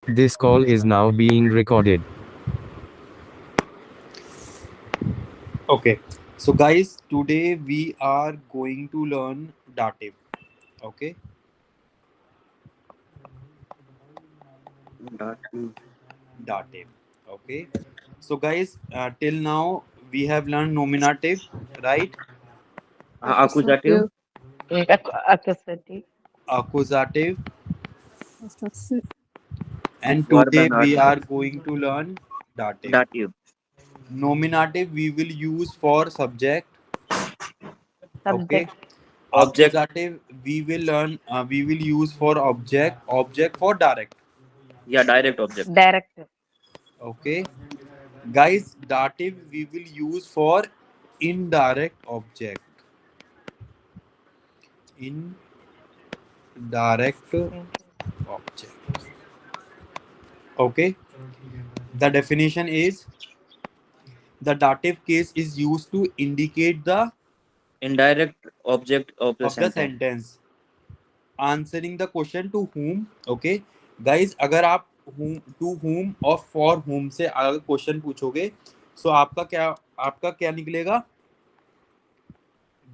This call is now being recorded. Okay, so guys, today we are going to learn dative. Okay, Dative. dative. Okay, so guys, till now we have learned nominative, right? Accusative. Accusative. Accusative. Accusative, Possessive. and Verb today and we article. are going to learn dative. Dative. Nominative we will use for subject. Okay, Subject. Object. accusative we will learn. We will use for object. Object for direct. Yeah, direct object. Director. Okay, guys, dative we will use for indirect object. Indirect object. Okay, the definition is the dative case is used to indicate the Indirect object of the of the sentence. sentence answering the question to whom. Okay, guys, अगर आप whom to whom और for whom से अगर question पूछोगे so आपका क्या निकलेगा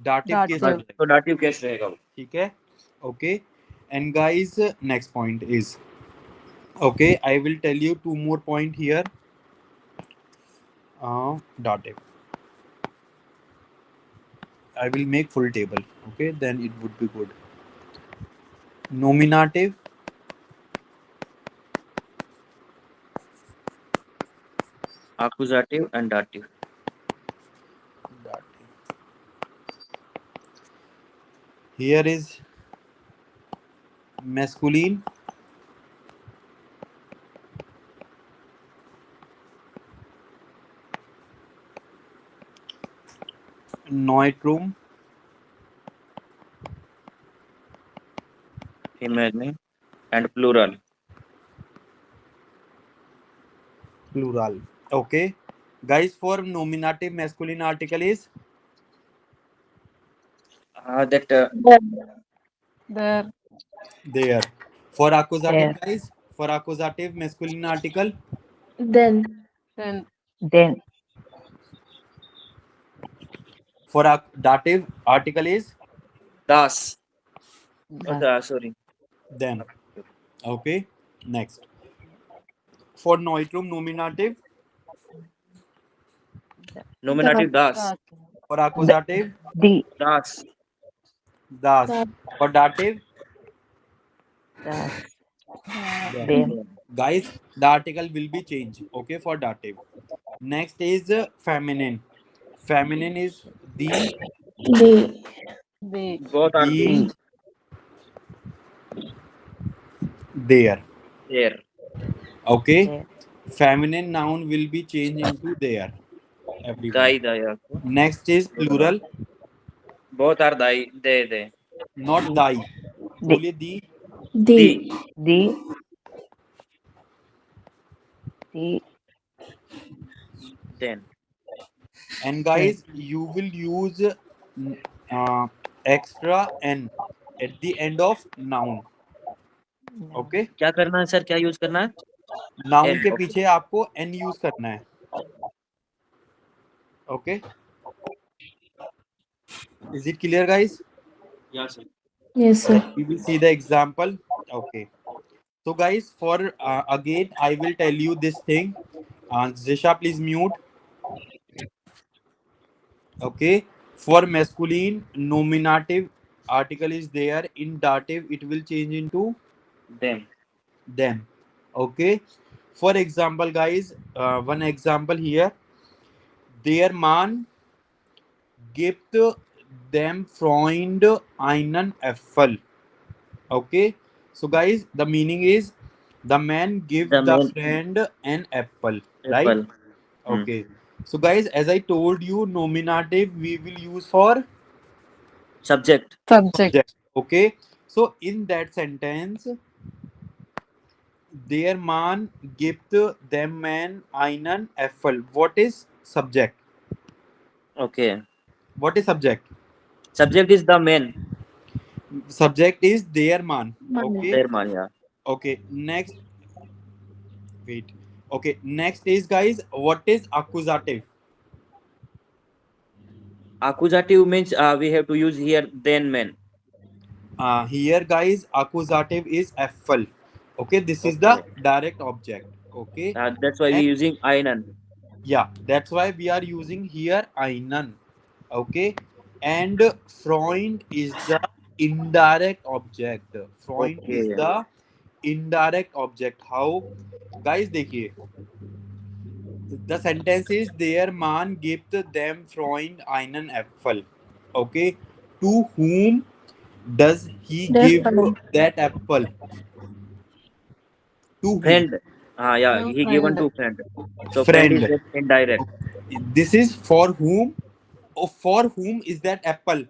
dative case Dative. निकलेगा तो dative case रहेगा वो. ठीक है okay and guys next point is okay I will tell you two more point here dative I will make full table okay then it would be good nominative Accusative and dative. dative here is masculine neutrum Female name and plural. plural okay guys for nominative masculine article is That There. there for accusative There. guys for accusative masculine article Then. Then. Then. for dative article is das. The. Sorry. then okay next for neutrum nominative Nominative das. That. for accusative The. Das. das That. for dative The. then Them. guys the article will be changed okay for dative next is feminine is the The. The. Both are the The. there there. okay There. feminine noun will be changed into there everyone Dai, daya. next is plural Both are dai, they. not thy The. बोलिए the The. The. The. The. Then. and guys you will use uh, extra n at the end of noun No. okay क्या करना है sir? क्या use करना है? noun N. के Okay. पीछे आपको n यूज करना है okay is it clear guys Yeah, sir. Yes, sir. we will see the example okay so guys for again I will tell you this thing Zisha please mute okay for masculine nominative article is there in dative it will change into Them. them okay for example guys one example here their man gibt them Freund einen Äpfel okay so guys the meaning is the man give The the main friend an apple right apple. okay so guys as I told you nominative we will use for Subject. Subject. subject okay so in that sentence their man gibt them an einen Äpfel what is subject Okay. what is subject Subject is the main. subject is their man Money. okay Their man, yeah. okay next wait. Okay, next is, guys, what is accusative? Accusative means we have to use here then men. Here, guys, accusative is affal. Okay, this is the Okay. direct object. Okay, That's why and we're using einen. yeah, that's why we are using here einen. Okay, and Freund is the indirect object. Freund is Okay. the indirect object. How, guys? देखिए, the sentence is their man gibt them Freund einen Apfel. Okay, to whom does he Their give friend. that apple? To whom? Friend. Yeah, No he given friend. to friend. So friend is Friend. just indirect. This is for whom? Or for whom is that apple?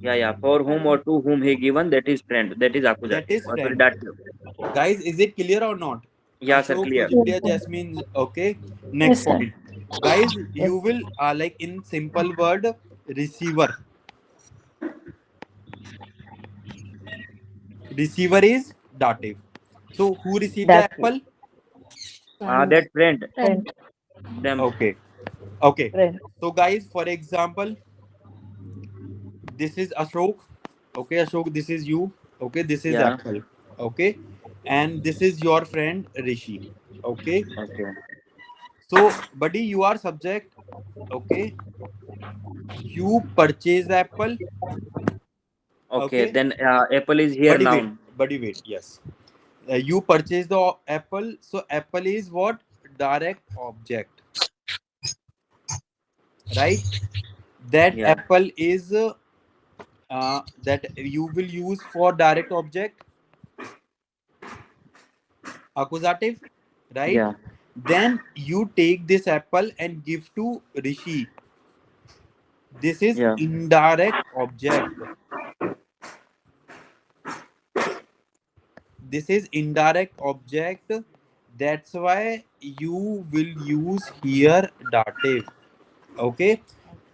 Yeah. For whom or to whom he given, that is friend. That is That accusative. is Or sorry, friend. that. Guys, is it clear or not? Yeah, sir, Ashok, clear. Julia, Jasmine. Okay. Next Yes, sir. point. Guys, you will like in simple word, receiver. Receiver is dative. So who received the Dative. apple? That friend. Friend. Them. Okay. Okay. Friend. So guys, for example, this is Ashok. Okay, Ashok, this is you. Okay, this is Yeah. apple. Okay, and this is your friend Rishi. Okay, Okay. so buddy, you are subject. Okay, you purchase apple. Okay. Okay, Then apple is here buddy, wait, noun. buddy, wait. Yes, you purchase the apple. So apple is what? Direct object, right? That Yeah. apple is that you will use for direct object, accusative, right? Yeah. Then you take this apple and give to Rishi. This is Yeah. indirect object. This is indirect object. That's why you will use here dative. Okay.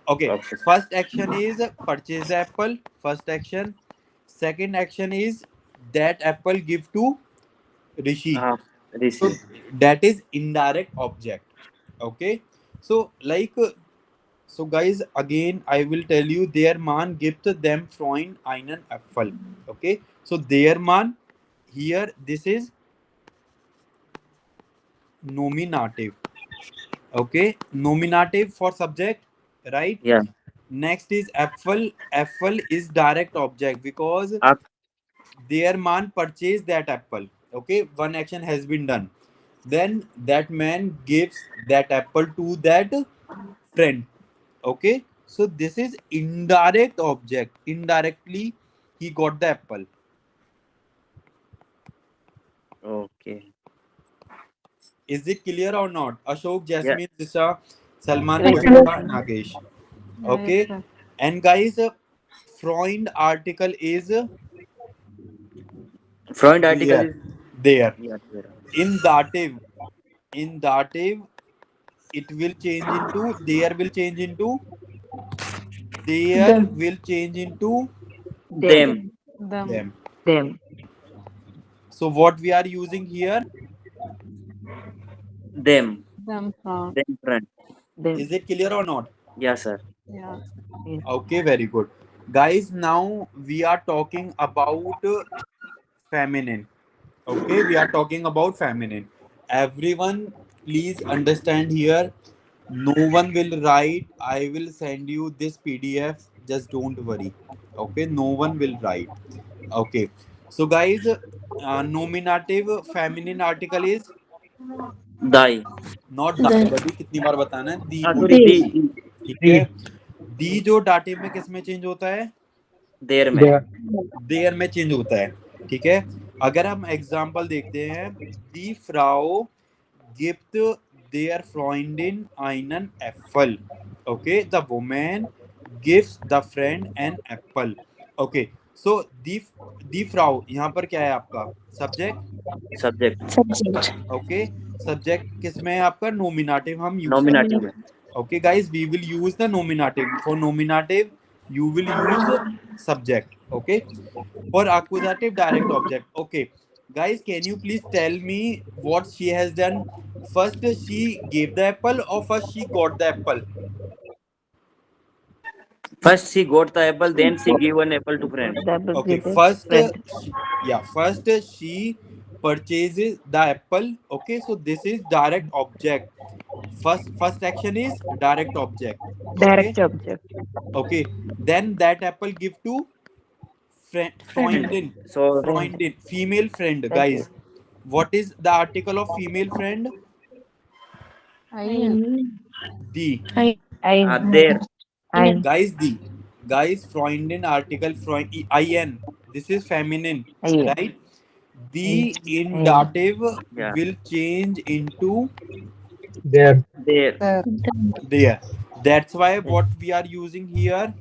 Okay. Okay. First action is purchase the apple. First action. Second action is that apple give to Rishi. So Receive. that is indirect object. Okay. So like so guys, again I will tell you, their man gibt them Freund einen Apfel. Okay. So their man, here this is nominative. Okay. Nominative for subject, right? Yeah. Next is Apfel. Apfel is direct object because Ac- their man purchased that apple. Okay, one action has been done. Then that man gives that apple to that friend. Okay, so this is indirect object. Indirectly, he got the apple. Okay. Is it clear or not? Ashok, Yeah. Jasmine, Disha, Salman, Yes, Pushpa, Nagesh. Yeah, Okay, yes, sir. and guys, Freund article is Freund article here, is there. yeah. There. In dative, it will change into, there will change into, there Them. will change into Them. Them. them. So what we are using here, Them. Them from. Them friend. Them. is it clear or not? Yeah, sir. Yeah. Okay, very good. Guys, now we are talking about feminine. Okay, we are talking about feminine. Everyone, please understand here. No one will write. I will send you this PDF. Just don't worry. Okay, no one will write. Okay. So, guys, nominative feminine article is Die. not Then. die. बड़ी कितनी बार बताना है? दी. Sorry, the. the. ठीक है. दी जो dative में किस में चेंज होता है? There में. देयर में चेंज होता है. ठीक है. अगर हम एग्जांपल देखते हैं, दी फ्राउ गिफ्ट देयर फ्रेंडिन einen Apfel. Okay, the woman gives the friend an apple. Okay, so the Frau यहाँ पर क्या है आपका? Subject. Subject. Subject. Okay, subject किस में है आपका? नोमिनेटिव हम यूज Nominative में. Okay, guys, we will use the nominative. For nominative, you will use subject. Okay. For accusative, direct object. Okay. Guys, can you please tell me what she has done? First, she gave the apple, or first she got the apple? First she got the apple, then she give an apple to friend. The apple Okay, give the first, friend. first she purchases the apple. Okay, so this is direct object. First action is direct object. Okay, Direct object. okay. Then that apple give to Friend. Freundin. So Friend. Freundin, female friend. That Guys, is what is the article of female friend? The. I there. I Guys, the. Guys, Freundin article in. This is feminine, I right? The in I dative Yeah. will change into There. There. there. That's why what we are using here,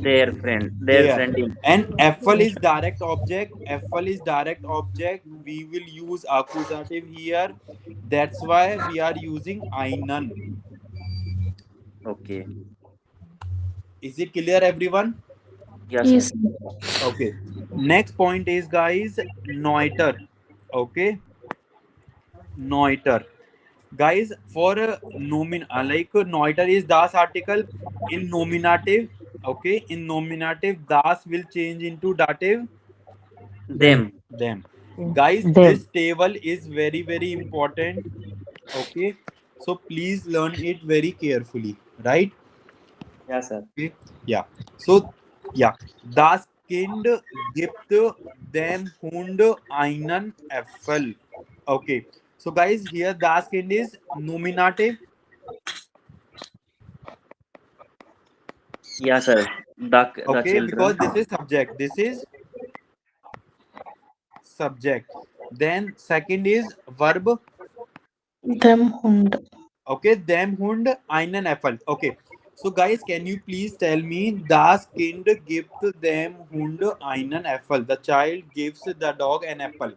Their friend. Their there. friending. And apple is direct object. Apple is direct object. We will use accusative here. That's why we are using einen. Okay. Is it clear, everyone? Yes. yes. Sir. Okay. Next point is, guys, neuter. Okay. Neuter. Guys, for neuter is das article in nominative. Okay. In nominative, das will change into dative. Them. Them. Guys, them. this table is very, very important. Okay. So please learn it very carefully. Right? Yes, sir. Yeah. So, yeah. Das Kind gibt dem Hund einen Apfel. Okay. So, guys, here das Kind is nominative. Yes, sir. The Okay, children. because this is subject. This is subject. Then second is verb. Them Hund. Okay, dem Hund einen Apfel. Okay. So, guys, can you please tell me, das Kind gibt dem Hund einen Apfel? The child gives the dog an apple.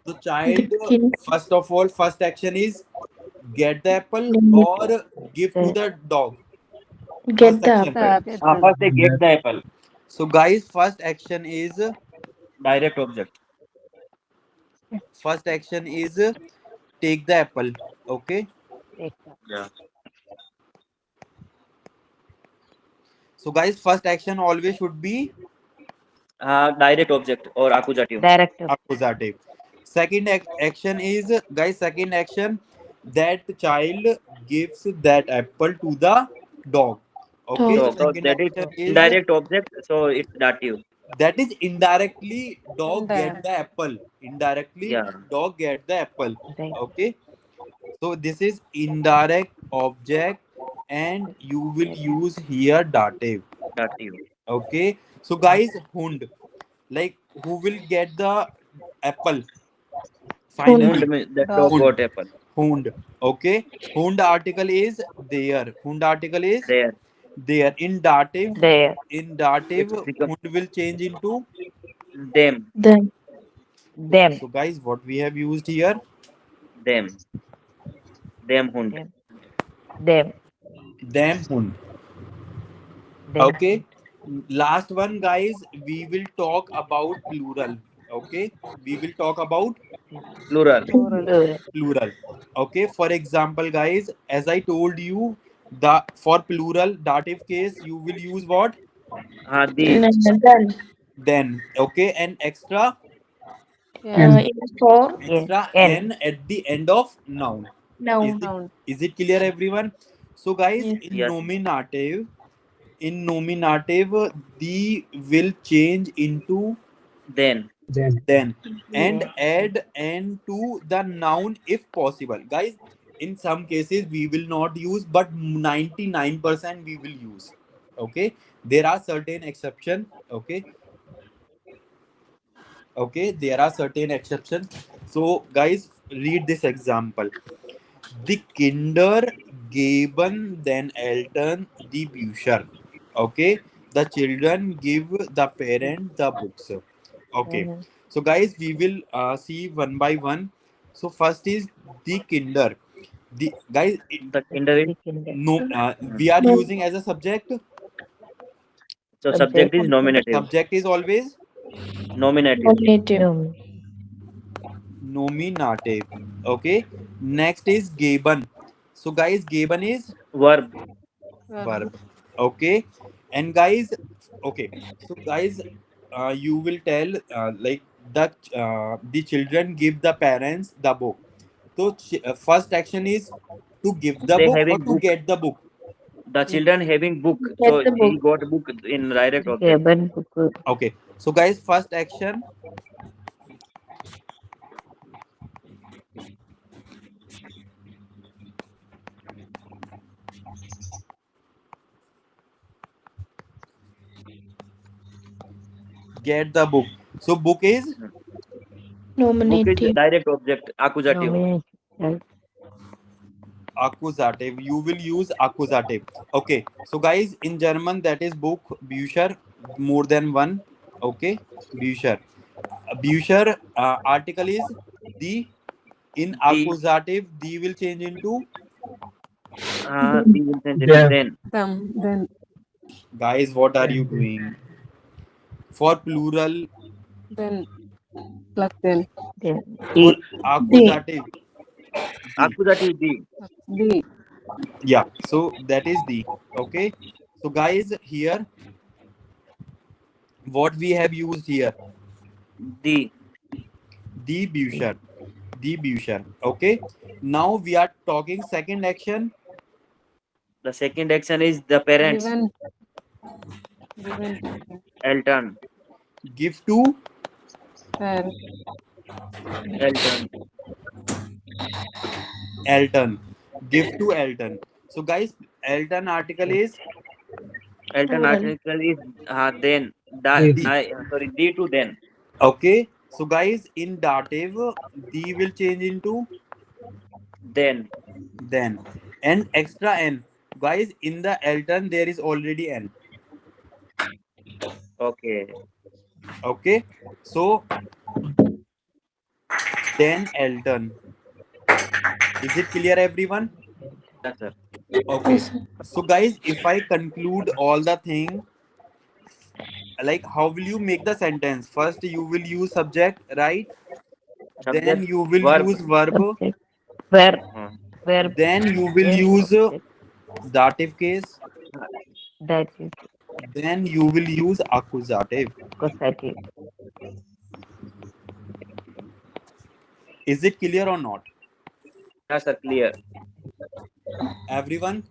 The child, The kind. first of all, first action is get the apple or give to the dog. Get First the action. apple. First they get the apple. So, guys, first action is Direct object. take the apple. Okay. Yeah. So, guys, first action always should be Direct object or accusative. Direct object. accusative. Second action is, guys, second action, that child gives that apple to the dog. Okay. So, Second that is action is indirect object. So it's dative. that is indirectly dog get the apple. Indirectly Yeah. dog get the apple. Right. Okay. So this is indirect object, and you will use here dative. Dative. Okay. So guys, hund, like who will get the apple? Finally, Hund means that dog Hund. got apple. hund. Okay. Hund article is there. Hund article is There. there. In dative, There. hund become- will change into. Them. Them. Them. So guys, what we have used here? Them. Them hund. Them. Them. Them hund. Them. Okay. Last one, guys, we will talk about plural. Okay. We will talk about Plural. plural. Okay. For example, guys, as I told you, the for plural dative case, you will use what? The. Then. Okay. And extra For extra N. n at the end of noun. noun. Is it clear, everyone? So, guys, Yes. in Yes. nominative, the will change into Then. then and add n to the noun if possible. Guys, in some cases we will not use, but 99% we will use. Okay, there are certain exceptions. Okay, there are certain exceptions. So guys, read this example. The Kinder geben den Eltern die Bücher. Okay, the children give the parent the books. Okay, so guys, we will see one by one. So first is the Kinder. The guys, The kinder is. no, we are using as a subject. So subject is nominative. Subject is always Nominative. Nominative. Nominative. Okay. Next is geben. So guys, geben is Verb. verb. Okay. And guys, okay. So guys, you will tell like the children give the parents the book. So first action is to give the They book or having to book. get the book. The children having book. Get So the he book. got book in direct object. Given book. Okay. So guys, first action. Get the book. So book is Book is Nominative. direct object. Accusative. Nominative. accusative. You will use accusative. Okay. So guys, in German that is book, Bücher, more than one. Okay. Bücher. Bücher article is the. In The accusative, the will change into. the will change it to then. Then. Guys, what are you doing? For plural, Then. Plus then. Then. for accusative. Accusative the. The. Yeah. So that is the. Okay. So guys, here what we have used here. The. The Bücher. The Bücher. Okay. Now we are talking second action. The second action is the parents. Given. Given. Elton. Give to. Her. Elton. Elton. Give to Elton. So guys, Elton article is. Elton Well. article is then. Sorry, the to then. Okay. So guys, in dative, the will change into Then. then. And extra n. Guys, in the Elton there is already n. Okay. Okay. So then Elton. Is it clear, everyone? Yes, sir. Okay. Yes, sir. So guys, if I conclude all the thing, like how will you make the sentence? First you will use subject, right? Then Subject, you will verb. use verb. Subject. Verb. Uh, Verb. Then you will Then use object. dative case. That is Then you will use accusative. accusative. Is it clear or not? yes, sir. Clear. Everyone?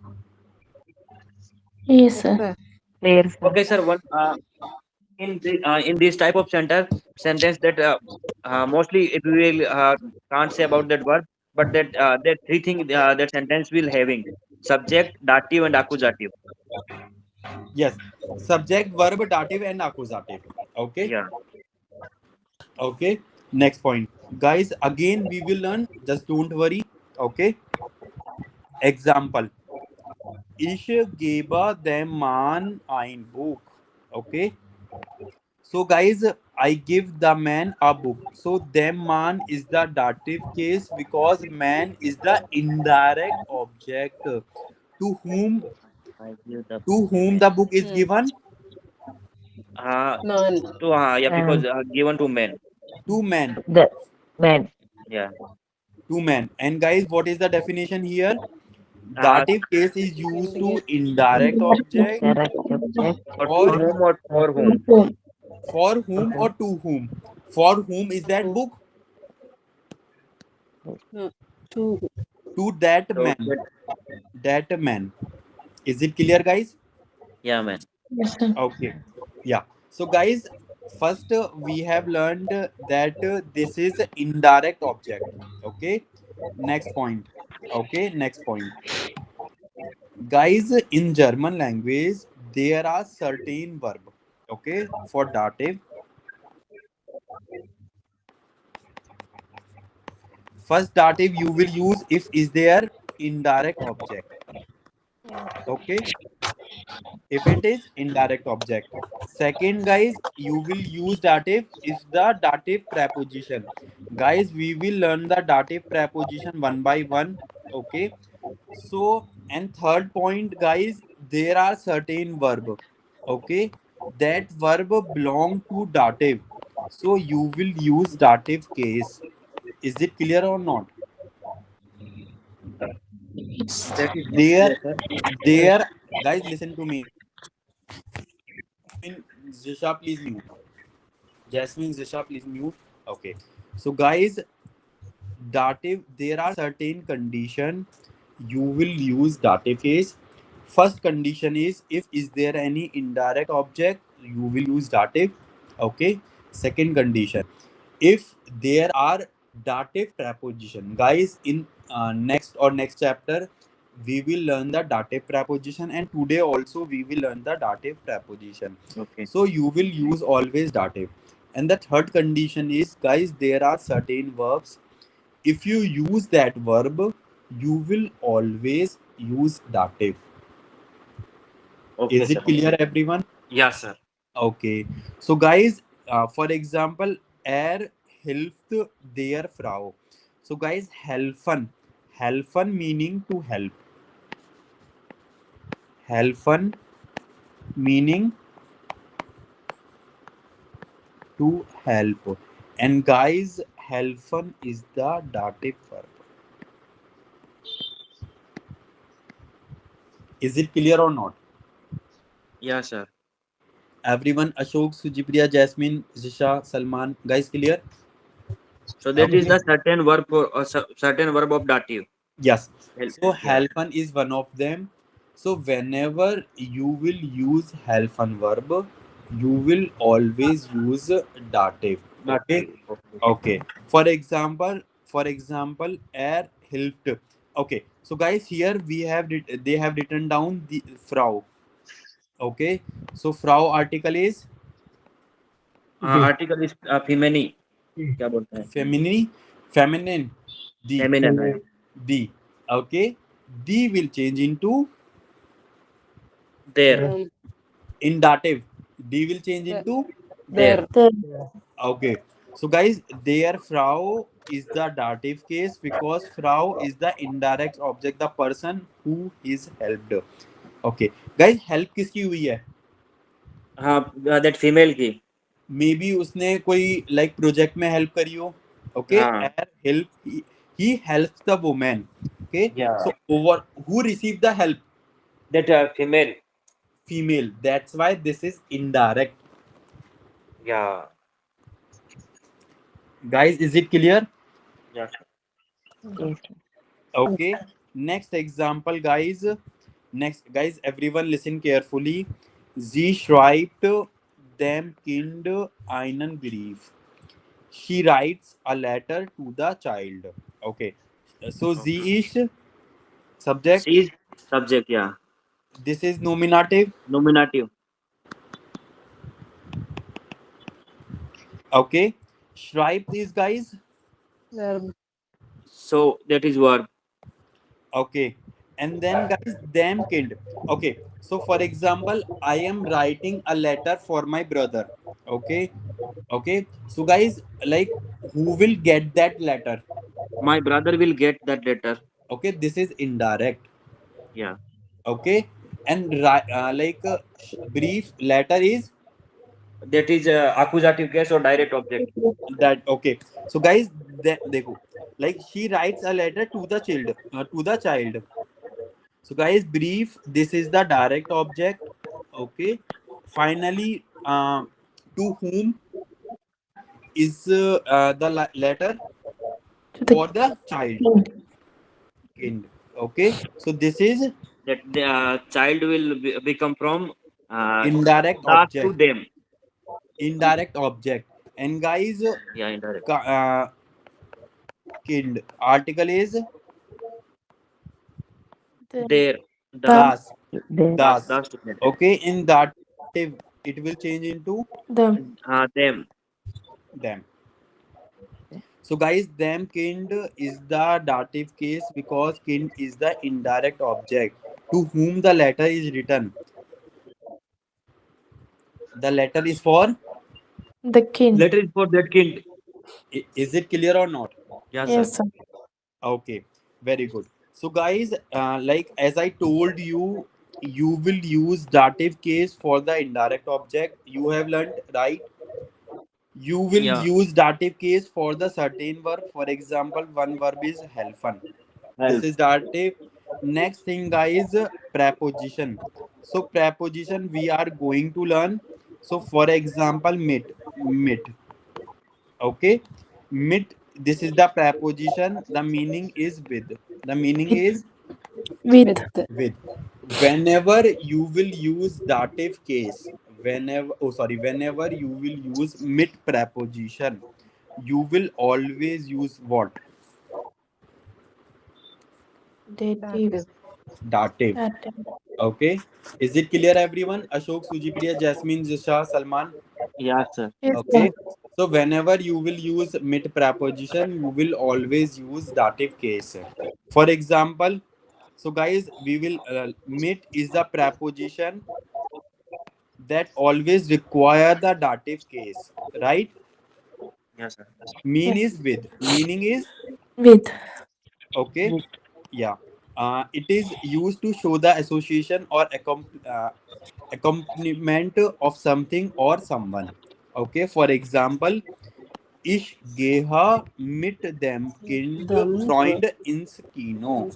Yes, sir. Clear, sir. Okay, sir. One in this type of sentence that mostly it will can't say about that word, but that three things that sentence will having subject, dative, and accusative. Yes. Subject, verb, dative, and accusative. Okay. Yeah. Okay. Next point. Guys, again we will learn. Just don't worry. Okay. Example. Ich gebe dem Mann ein Buch. Okay. So guys, I give the man a book. So dem man is the dative case because man is the indirect object. To whom I give the the book is given? None. to yeah, because given to men. To men. The man. Yeah. To men. And guys, what is the definition here? Dative case is used to indirect object. Direct object. Or Or- to whom or for whom? Whom? For whom or to whom? For whom is that book? To. To that So man. That man. Is it clear, guys? yeah, man. Yes, sir. Okay. Yeah. So guys, first we have learned that this is indirect object. Okay. Next point. Okay. Next point. Guys, in German language, there are certain verb. Okay. For dative. First dative you will use if is there indirect object. Okay. If it is indirect object. Second, guys, you will use dative if the dative preposition. Guys, we will learn the dative preposition one by one. Okay. So, and third point, guys, there are certain verb. Okay. That verb belong to dative. So you will use dative case. Is it clear or not? That is There, yes, sir. there, guys, listen to me. Zisha, please mute. Jasmine, Zisha, please mute. Okay. So, guys, dative, there are certain condition you will use dative case. First condition is there any indirect object, you will use dative. Okay. Second condition, if there are dative preposition. Guys, in next chapter we will learn the dative preposition, and today also we will learn the dative preposition. Okay. So you will use always dative. And the third condition is, guys, there are certain verbs, if you use that verb you will always use dative. Okay, Is sir. it clear, everyone? Yeah, sir. Okay. So, guys, for example, er hilft der Frau. So, guys, helfen. Helfen meaning to help. Helfen meaning to help. And, guys, helfen is the dative verb. Is it clear or not? Yeah, sir. Everyone, Ashok, Sujipriya, Jasmine, Zisha, Salman, guys, clear? So that is Okay. the certain verb for certain verb of dative. Yes. Help. So Yeah. helfen is one of them. So whenever you will use helfen verb, you will always use dative. Okay. Dative. Okay. Okay. For example, er hilft. Okay. So guys, here they have written down the Frau. Okay. So Frau article is Article is feminine. क्या बोलते हैं? feminine. The Feminine. है. the. Okay. The will change into There. in dative. D will change into There. okay. So guys, their Frau is the dative case because Frau is the indirect object, the person who is helped. Okay, guys, help किसकी हुई है? हाँ, that female की. Maybe उसने कोई like project में help करी हो. Okay, हाँ. he helps the woman. Okay, Yeah. so over who received the help? That female. Female. That's why this is indirect. Yeah. Guys, is it clear? Yeah. Yes. Okay. Next example, guys. Guys, everyone listen carefully. Sie schreibt dem Kind einen Brief. She writes a letter to the child. Okay. So sie ist subject. She is subject. Yeah. This is nominative. Nominative. Okay. Schreibt is, guys. Verb. So that is verb. Okay. And then, guys, them Kind. Okay. So for example, I am writing a letter for my brother. Okay. Okay. So guys, like who will get that letter? My brother will get that letter. Okay. This is indirect. Yeah. Okay. And brief letter is That is accusative case or direct object. that. Okay. So guys, देखो, like she writes a letter to the child. So guys, brief, this is the direct object. Okay. Finally, to whom is the letter? For the child. Kind. Okay. So this is That the child will become from indirect that to object. them. Indirect object. And guys, Yeah, indirect. kind article is There. das. There. Das. Das to them. Okay. In dative, it will change into Them. them. So guys, them kind is the dative case because kind is the indirect object to whom the letter is written. The letter is for. The kin. Letter is for that kind. Is it clear or not? Yes, Yes, sir. sir. Okay, very good. So guys, like as I told you, you will use dative case for the indirect object. You have learned, right? You will Yeah. use dative case for the certain verb. For example, one verb is helfen. This Help. is dative. Next thing, guys, preposition. So preposition we are going to learn. So for example, meet. Okay, meet. This is the preposition. The meaning is with. The meaning is With. with. Whenever you will use dative case, whenever you will use mit preposition, you will always use what? Dative. Dative. Dative. Okay, is it clear, everyone? Ashok, Sujipriya, Jasmine, Jisha, Salman. Yeah, sir. Yes, Okay, sir. so whenever you will use mit preposition, you will always use dative case. For example, so guys, we will mit is the preposition that always require the dative case, right? Yes, sir. Mean Yes. is with. Meaning is With. okay. Yeah. It is used to show the association or accompaniment of something or someone. Okay. For example, ich gehe mit dem Kind Freund ins Kino.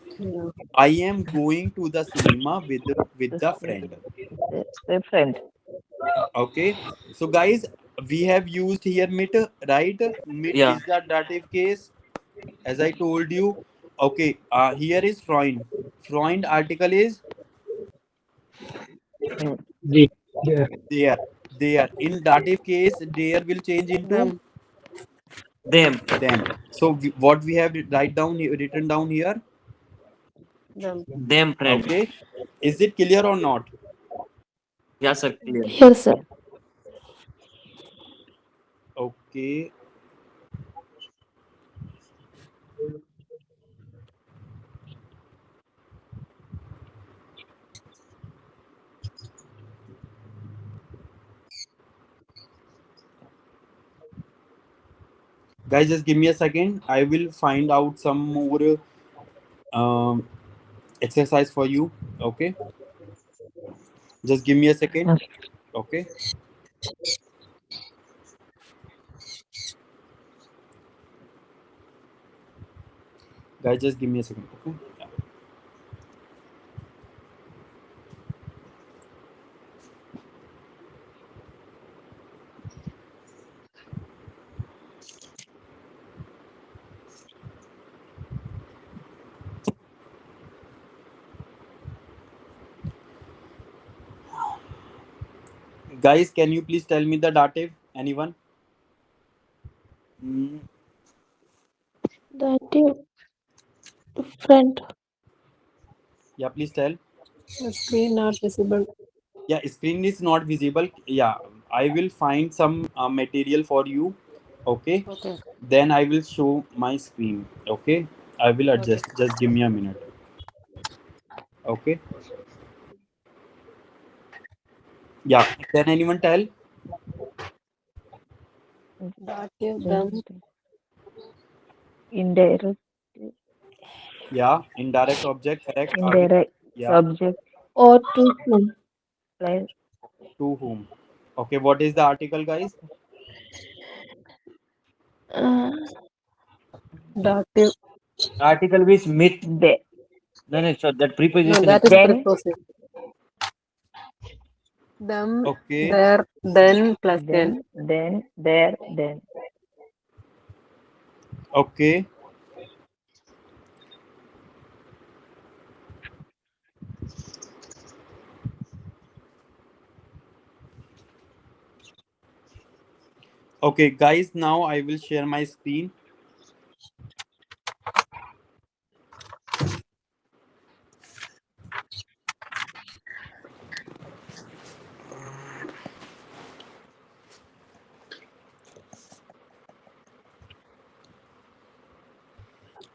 I am going to the cinema with the friend. The friend. Okay, so guys, we have used here mit, right? Mit Yeah. is the dative case, as I told you. Okay, here is Freund. Freund article is Mm. there. There in dative case, there will change into Them. them. So what we have written down here. Them friend. Okay, is it clear or not? Yeah, sir. Clear. Yes, sir. Okay, guys, just give me a second. I will find out some more um, exercise for you. Okay, just give me a second. Okay, guys, just give me a second. Okay. Yeah. Guys, can you please tell me the dative? Anyone? Dative. Friend. Yeah, please tell. Screen not visible. Yeah, screen is not visible. Yeah, I will find some material for you. Okay. Okay. Then I will show my screen. Okay. I will adjust. Just give me a minute. Okay. Yeah. Can anyone tell? Dative. Them. Indirect. Yeah. Indirect object. Correct. Indirect Yeah. subject. Or to whom. Like To whom? Okay. What is the article, guys? Uh, Dative. Article which myth. they. No, so that preposition That is is Then. preposition. Them. Okay. There. Then plus then. Then. There. Then. Okay. Okay, guys. Now I will share my screen.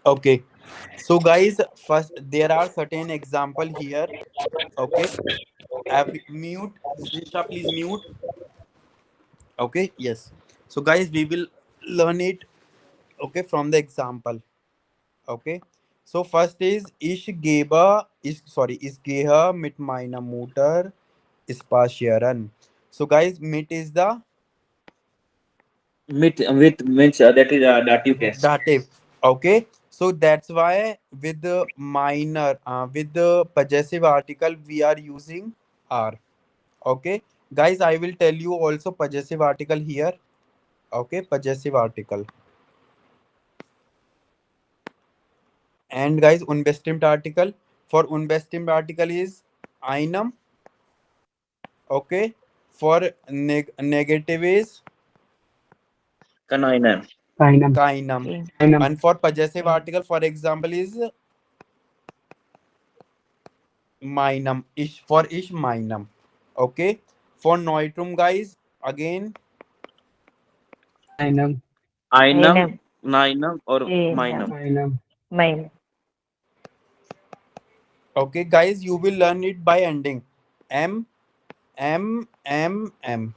Okay. So guys, first there are certain example here. Okay. Mute. Srisha, please mute. Okay. Yes. So guys, we will learn it. Okay, from the example. Okay. So first is is geha mit meiner Mutter spazieren. So guys, mit is the With means that is dative case. Dative. Okay. So that's why with the minor, with the possessive article, we are using are. Okay. Guys, I will tell you also possessive article here. Okay. Possessive article. And guys, unbestimmt article. For unbestimmt article is einem. Okay. For negative is Canine. Kainam. kainam. In. Kainam. And for possessive In. article, for example, is minum. Ish for ish minum. Okay. For neutrum, guys, again. Kainam. Ainam, Einem. Nainam, or Einem. Mainam. Kainam. Mine. Okay, guys, you will learn it by ending. M, M, M, M.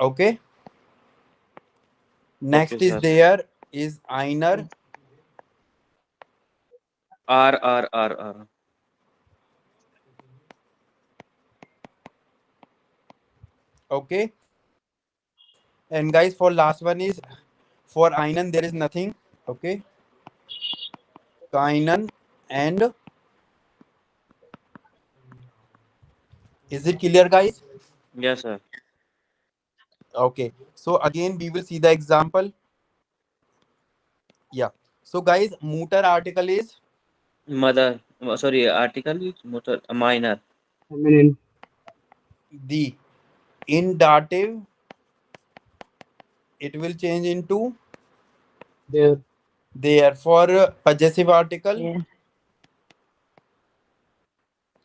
Okay. Okay, Next is sir. there is einer. R. Okay. And guys, for last one is for einen there is nothing. Okay. Keinen. And is it clear, guys? Yes, sir. Okay. So again, we will see the example. Yeah. So guys, mutter article is Mother. Sorry, article is motor, minor. Feminine. the. In dative, it will change into There. there. For possessive article, Yes.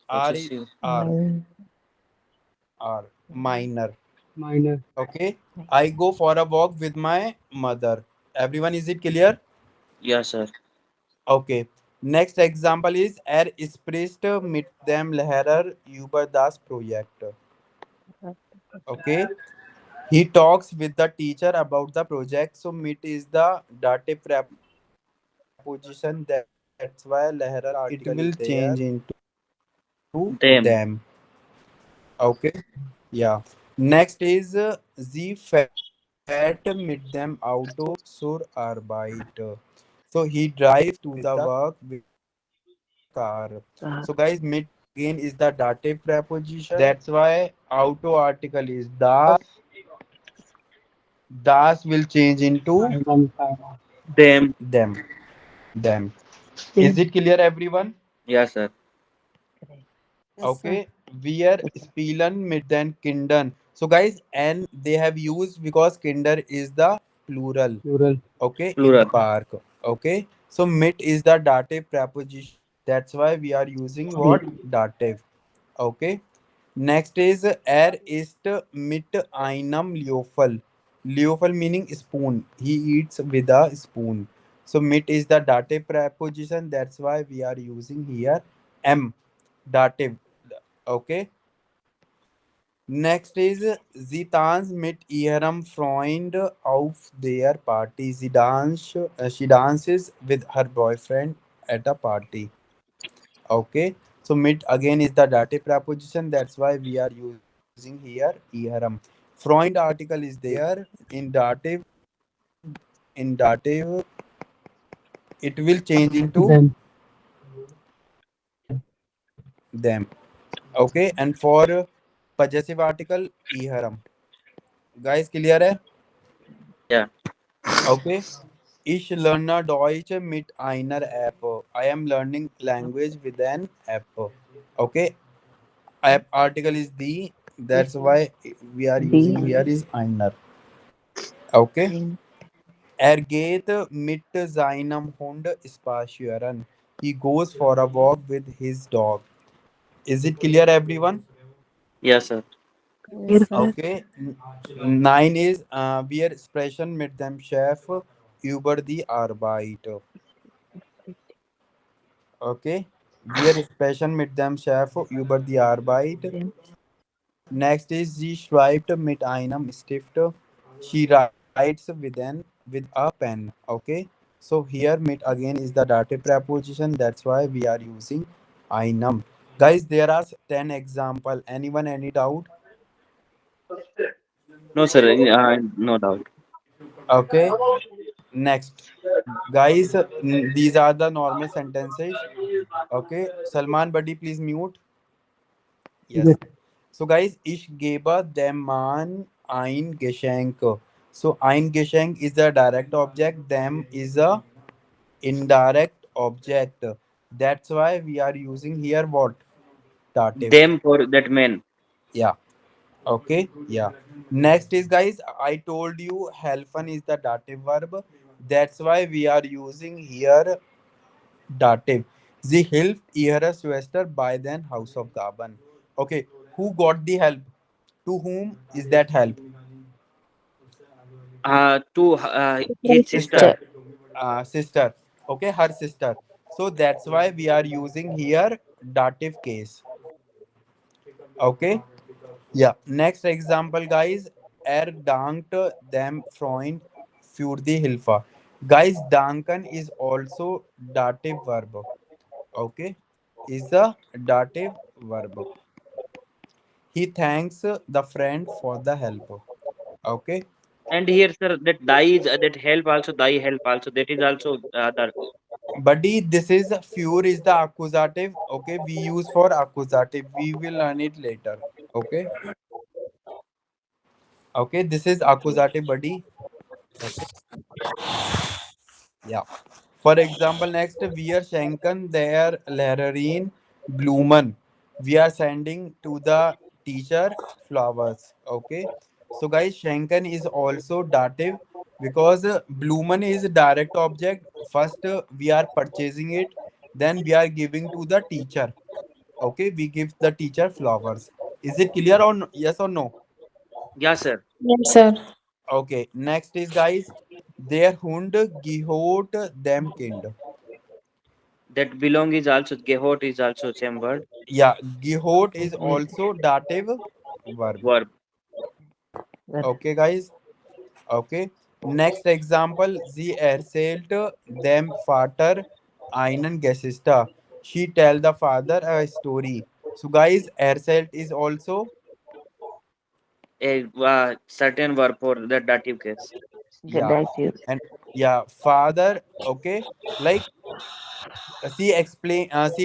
R is Possessive. R. Mine. R. Minor. Minor. Okay. I go for a walk with my mother. Everyone, is it clear? Yes, sir. Okay. Next example is Er spricht mit dem Lehrer über das Projekt. Okay. He talks with the teacher about the project. So mit is the dative preposition. That's why Lehrer article it will change into Them. them. Okay. Yeah. Next is sie fährt mit dem Auto zur Arbeit. So he drives to the work with the car. Uh, So guys, mit again is the dative preposition. That's why auto article is das. Das will change into Kainam. Kainam. Them. them. Them. Is Them. it clear, everyone? Yes, sir. Correct. Yes, sir. Okay. Wir spielen mit den Kindern. So guys, and they have used because Kinder is the plural. Plural. Okay, in the Plural. park. Okay, so mit is the dative preposition. That's why we are using what? Dative. Okay. Next is ist mit einem Löffel. Löffel meaning spoon. He eats with a spoon. So mit is the dative preposition. That's why we are using here M. Dative. Okay. Next is sie tanzt mit ihrem Freund auf der Party. She dances with her boyfriend at a party. Okay. So mit again is the dative preposition. That's why we are using here ihrem. Freund article is there in dative. In dative, it will change into Them. them. Okay. And for possessive article ihrem. Guys, clear hai? Yeah. Okay. Ich lerne Deutsch mit einer App. I am learning language with an app. Okay. App article is the. That's why we are using The. here is einer. Okay. In. Er geht mit seinem Hund spazieren. He goes for a walk with his dog. Is it clear, everyone? Yes, sir. Yes, sir. Okay. Nine is wir sprechen mit dem Chef über die Arbeit. Okay. Wir sprechen mit dem Chef über die Arbeit. Them. Next is sie schreibt mit einem Stift. She writes with a pen. Okay. So here mit again is the dative preposition. That's why we are using einem. Guys, there are 10 example. Anyone any doubt? No, sir. No doubt. Okay. Next, guys, these are the normal sentences. Okay, Salman buddy, please mute. Yes. Yes. So guys, ich gebe dem Mann ein Geschenk. So ein Geschenk is a direct object, them is a indirect object. That's why we are using here what? Dative. Them for that man. Yeah. Okay. Yeah. Next is guys, I told you helfen is the dative verb. That's why we are using here dative. Sie hilft ihrer Schwester bei den Hausaufgaben. Okay. Who got the help? To whom is that help? To his sister. Sister. Sister. Okay, her sister. So that's why we are using here dative case. Okay. Yeah. Next example, guys. Dankt dem Freund für die Hilfe. Guys, danken is also dative verb. Okay. Is a dative verb. He thanks the friend for the help. Okay. And here, sir, that die is that help also, die help also. That is also the Buddy, this is fure is the accusative. Okay, we use for accusative. We will learn it later. Okay. Okay, this is accusative, buddy. Okay. Yeah. For example, next we are schenken their Lehrerin Blumen. We are sending to the teacher flowers. Okay. So guys, schenken is also dative because Blumen is a direct object. First, we are purchasing it, then we are giving to the teacher. Okay, we give the teacher flowers. Is it clear or yes or no? yeah, sir. Yes, sir. Okay, next is guys, their Hund gehört dem Kind. That belong is also gehort is also same word Yeah, gehört is also dative verb. verb. That Okay, guys. Okay. Next example, sie erzählt dem Vater einen Geschichte. She tell the father a story. So guys, erzählt is also A certain verb for the dative case. yeah, dative. and yeah, father. Okay, like she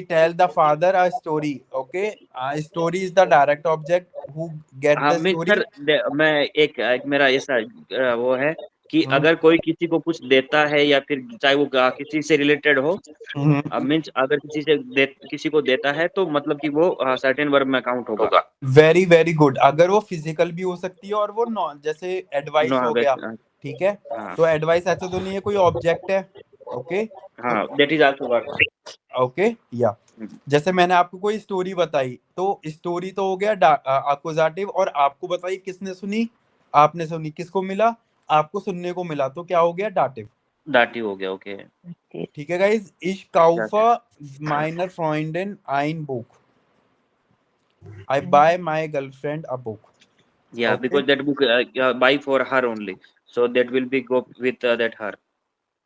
tell the father a story. Okay, story is the direct object who get हाँ the mean sir story. मैं एक मेरा ऐसा वो है कि Hmm. अगर कोई किसी को कुछ देता है या फिर चाहे वो किसी से रिलेटेड हो Hmm. मीन्स अगर किसी को देता है तो मतलब कि वो सर्टेन वर्ब में काउंट होगा वेरी वेरी गुड। अगर वो फिजिकल भी हो सकती है और वो नॉन, जैसे नो एडवाइस हाँ हो गया। ठीक है, हाँ तो एडवाइस ऐसा तो नहीं है कोई ऑब्जेक्ट है। ओके। तो हाँ that is also verb okay या जैसे मैंने आपको कोई स्टोरी बताई, तो स्टोरी तो हो गया अक्यूजेटिव, और आपको बताई किसने सुनी? आपने सुनी, किसको मिला? आपको सुनने को मिला, तो क्या हो गया? डाटिव। दाटी हो गया ओके ठीक है guys, ich kaufe meiner Freundin ein Buch. I buy my girlfriend a book. या Okay. Because that book by for her only so that will be go with that her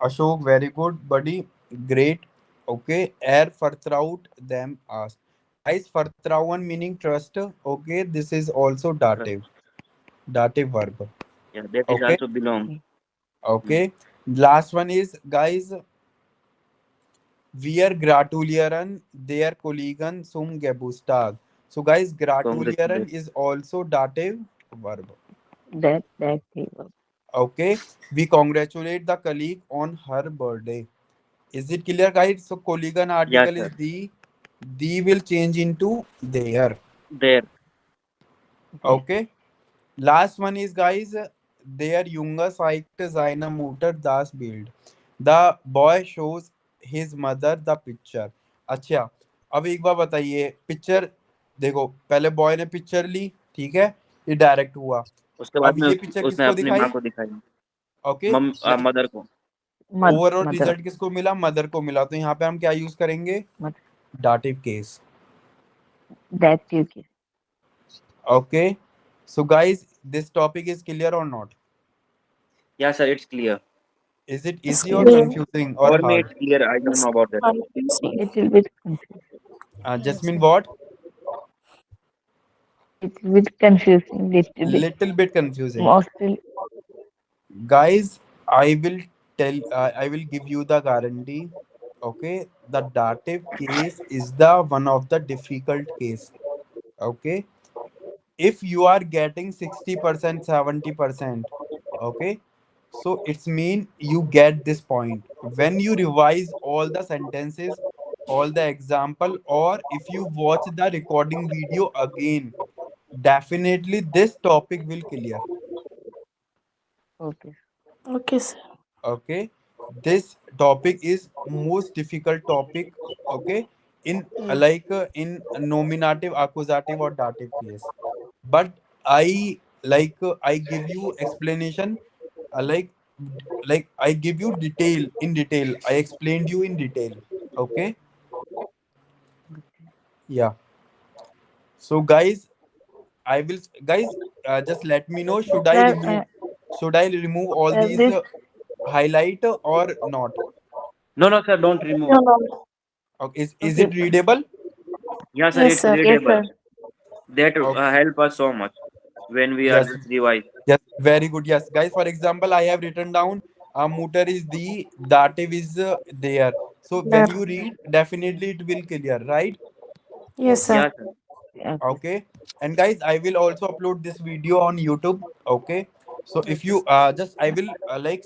Ashok, very good, buddy. Great. Okay. Er vertraut them us. Guys, vertrauen meaning trust. Okay. This is also dative. Dative verb. या that is Okay. Also belong Okay. Last one is, guys, wir gratulieren der Kollegen zum Geburtstag. So, guys, gratulieren is also dative verb. Dative. Okay. We congratulate the colleague on her birthday. Is it clear, guys? So, colleague article sir. is the. The will change into there. There Okay. Last one is, guys, their Junge zeigt seine Mutter das Bild. The boy shows his mother the picture. अच्छा, अब एक बार बताइए, picture देखो, पहले boy ने picture ली, ठीक है, ये डायरेक्ट हुआ। उसके बाद अब में ये पिक्चर उसने किसको अपनी दिखाई? माँ को दिखाई ओके। मदर को ओवरऑल Mother. रिजल्ट किसको मिला? मदर को मिला। तो यहाँ पे हम क्या यूज करेंगे? Mother. Dative case. Dative. Okay. So guys, this topic is clear or not? या sir it's clear Is it It's easy or clear. confusing or और मी hard? It's clear I don't It's know about that confusing. Little bit confused. Jasmine, what? It's a bit confusing. Little bit. Little bit confusing. Mostly. Guys, I will give you the guarantee. Okay, the dative case is the one of the difficult case. Okay, if you are getting 60%, 70%, okay, so it's mean you get this point when you revise all the sentences, all the example, or if you watch the recording video again, definitely this topic will clear. Okay. Okay, sir. Okay, this topic is most difficult topic. Okay, in in nominative, accusative, or dative case, but I give you explanation, uh, like I give you detail in detail, I explained you in detail. Okay, yeah. So guys, I will guys, just let me know, Sir, should I remove all these this highlight or not? No, no, sir, don't remove. No, no. Okay, is okay. it readable? Yeah, sir, Yes, it's sir. Yes, readable. sir. That Okay. help us so much when we are Yes. just revise. Yes, very good. Yes, guys. For example, I have written down mutter is the dative is there. So when There. you read, definitely it will clear, right? Yes, sir. Yeah, sir. Okay. Okay. And guys, I will also upload this video on YouTube. Okay. So if Okay. you just, I will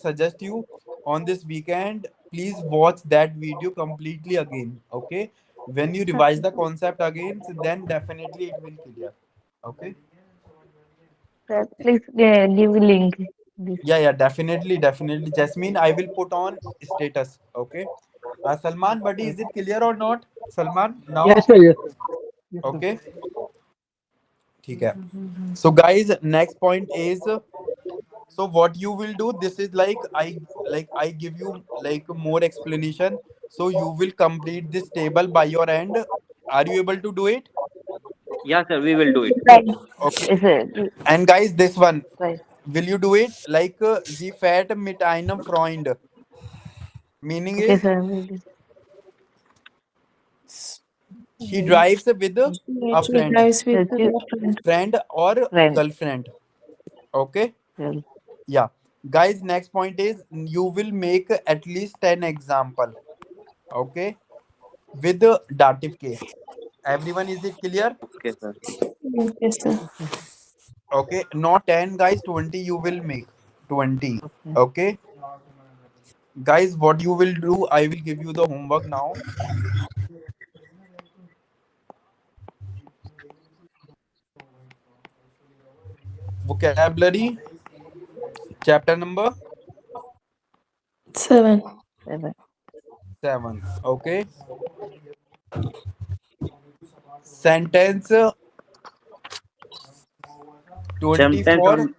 suggest you on this weekend, please watch that video completely again. Okay. When you revise the concept again, so then definitely it will clear. Okay. Sir, please give a link. This. Yeah, definitely, definitely. Jasmine, I will put on status. Okay. Salman, buddy, is it clear or not? Salman, now? Yes, sir. Yes, sir. Yes, sir. Okay. ठीक है. So, guys, next point is so what you will do. This is I give you more explanation. So you will complete this table by your end. Are you able to do it? Yeah, sir, we will do it. Right. Okay. Yes, sir. And guys, this one, Right. will you do it? Sie fährt mit einem Freund. Meaning Okay, is sir. Will do. he drives with a She friend, drives with Sir, her friend. friend or friend. girlfriend. Okay. Girl. Yeah. Guys, next point is you will make at least 10 example. Okay. With the dative case. Everyone, is it clear? Okay, sir. Yes, sir. Okay. Not 10, guys. 20 you will make. 20. Okay. Okay. Guys, what you will do, I will give you the homework now. Vocabulary, chapter number 7. 7. 7. Okay. Sentence Sentence 24 on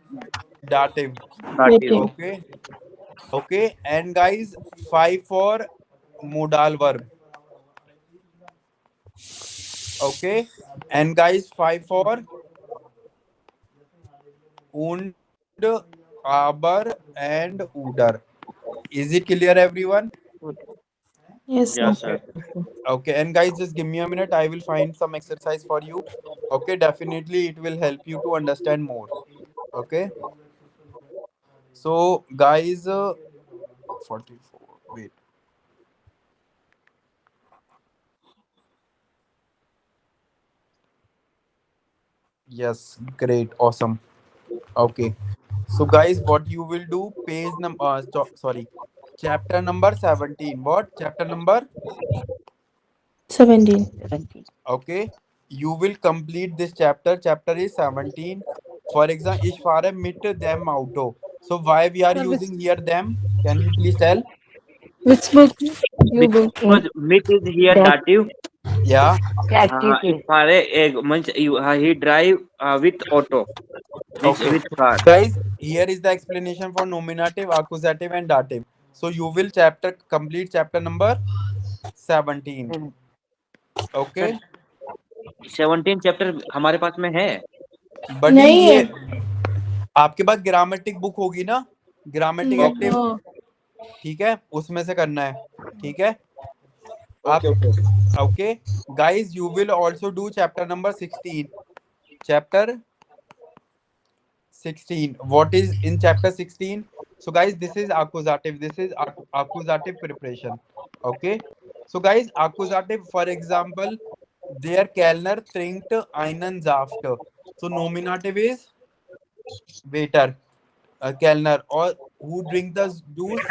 dative. dative. Okay. Okay. And guys, 5 for modal verb. Okay. And guys, 5 for und, aber, and oder. Is it clear, everyone? Yes, sir. Yeah, sir. Okay. And guys, just give me a minute. I will find some exercise for you. Okay. Definitely, it will help you to understand more. Okay. So, guys, 44. Wait. Yes, great, awesome. Okay. So, guys, what you will do? Page number. Sorry, chapter number 17. What chapter number? 17. 17. Okay. You will complete this chapter. Chapter is 17. For example, ich fahre mit dem Auto. So, why we are Sir, using here them? Can you please tell? which book? You book. Because meet is here That dative. Yeah. active If case. means he drive with auto, means Okay. with car. Guys, here is the explanation for nominative, accusative, and dative. So you will complete chapter number 17. Okay. Sir, 17 chapter हमारे पास में है. But नहीं ये है. आपके पास grammatic book होगी ना, grammatic No. Active, ठीक है, उसमें से करना है. ठीक है. आप Okay. okay. Guys, you will also do chapter number 16. chapter 16. What is in chapter 16? So guys, this is accusative. This is accusative preparation. Okay. So guys, accusative, for example, der Kellner trinkt einen Saft. So nominative is waiter, Kellner, or who drink the juice.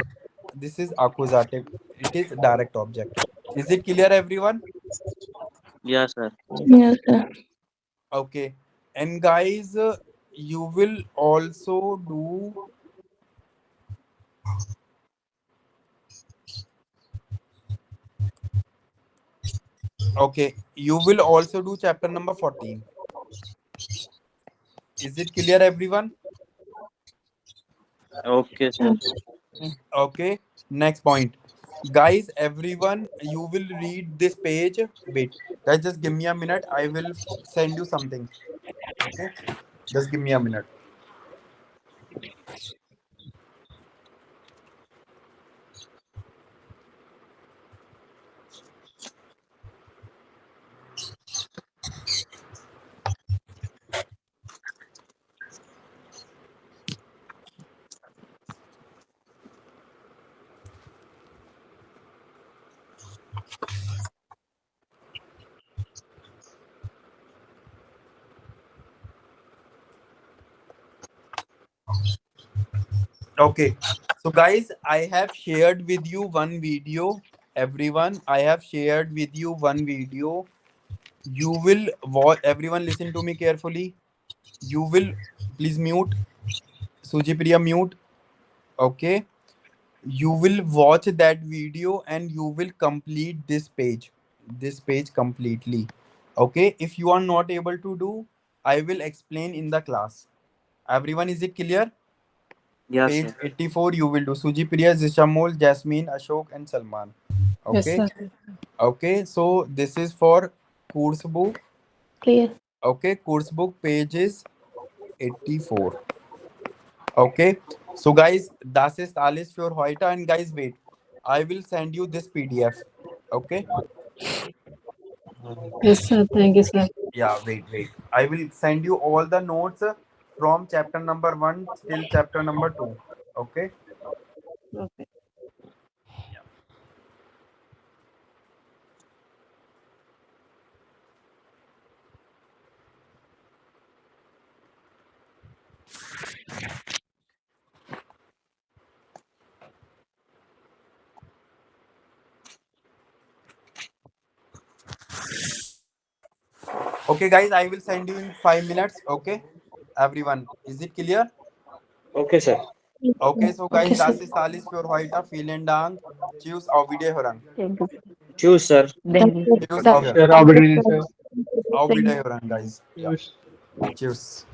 This is accusative. It is direct object. Is it clear, everyone? Yes, sir. Yes, sir. Okay. And guys, you will also do okay, you will also do chapter number 14. Is it clear, everyone? Okay, sir. Okay. Next point. Guys, everyone, you will read this page. Wait, guys, just give me a minute. I will send you something. Okay. Just give me a minute. Okay. So guys, I have shared with you one video. Everyone, I have shared with you one video. You will watch. Everyone, listen to me carefully. You will please mute. Suji Priya, mute. Okay. You will watch that video and you will complete this page completely. Okay. If you are not able to do, I will explain in the class. Everyone, is it clear? Yes, Page sir. 84, you will do Suji Priya, Zishamol, Jasmine, Ashok, and Salman. Yes, Okay. sir. Okay. So this is for course book. Clear. Okay. Course book page is 84. Okay. So guys, das ist alles für heute. And guys, wait. I will send you this PDF. Okay. Yes, sir. Thank you, sir. Yeah. Wait. I will send you all the notes from chapter number 1 till chapter number 2. Okay. Okay. Okay, guys. I will send you in 5 minutes. Okay. Everyone, is it clear? Okay, sir. Okay, so Okay, guys, sir. das ist alles für heute. Vielen Dank. Tschüss, auf Wiederhören. Thank you. Choose, sir. Thank you. Tschüss, Sir. auf, Sir, auf Wiedersehen, sir. auf Wiederhören, guys. Ja. Yes. Tschüss.